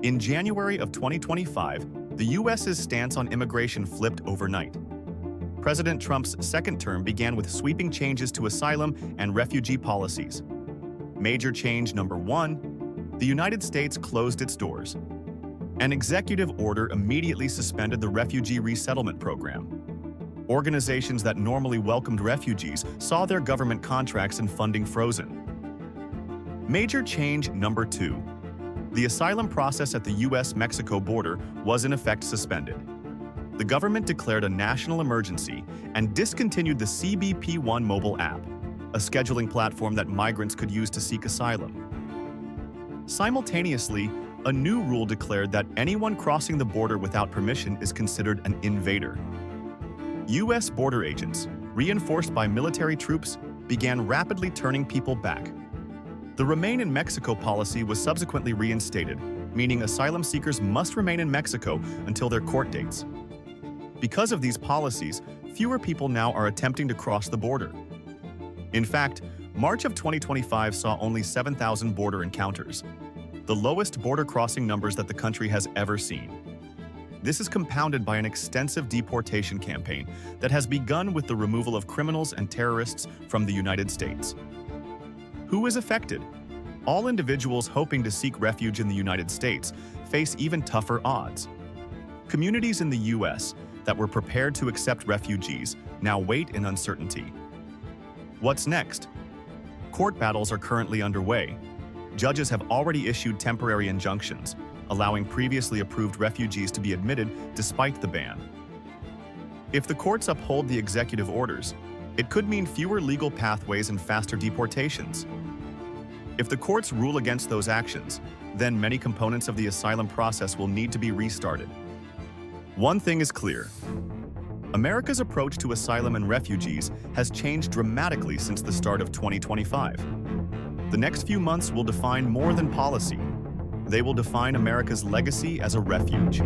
In January of 2025, the U.S.'s stance on immigration flipped overnight. President Trump's second term began with sweeping changes to asylum and refugee policies. Major change number one, the United States closed its doors. An executive order immediately suspended the refugee resettlement program. Organizations that normally welcomed refugees saw their government contracts and funding frozen. Major change number two, the asylum process at the U.S.-Mexico border was in effect suspended. The government declared a national emergency and discontinued the CBP-1 mobile app, a scheduling platform that migrants could use to seek asylum. Simultaneously, a new rule declared that anyone crossing the border without permission is considered an invader. U.S. border agents, reinforced by military troops, began rapidly turning people back. The Remain in Mexico policy was subsequently reinstated, meaning asylum seekers must remain in Mexico until their court dates. Because of these policies, fewer people now are attempting to cross the border. In fact, March of 2025 saw only 7,000 border encounters, the lowest border crossing numbers that the country has ever seen. This is compounded by an extensive deportation campaign that has begun with the removal of criminals and terrorists from the United States. Who is affected? All individuals hoping to seek refuge in the United States face even tougher odds. Communities in the U.S. that were prepared to accept refugees now wait in uncertainty. What's next? Court battles are currently underway. Judges have already issued temporary injunctions, allowing previously approved refugees to be admitted despite the ban. If the courts uphold the executive orders, it could mean fewer legal pathways and faster deportations. If the courts rule against those actions, then many components of the asylum process will need to be restarted. One thing is clear. America's approach to asylum and refugees has changed dramatically since the start of 2025. The next few months will define more than policy. They will define America's legacy as a refuge.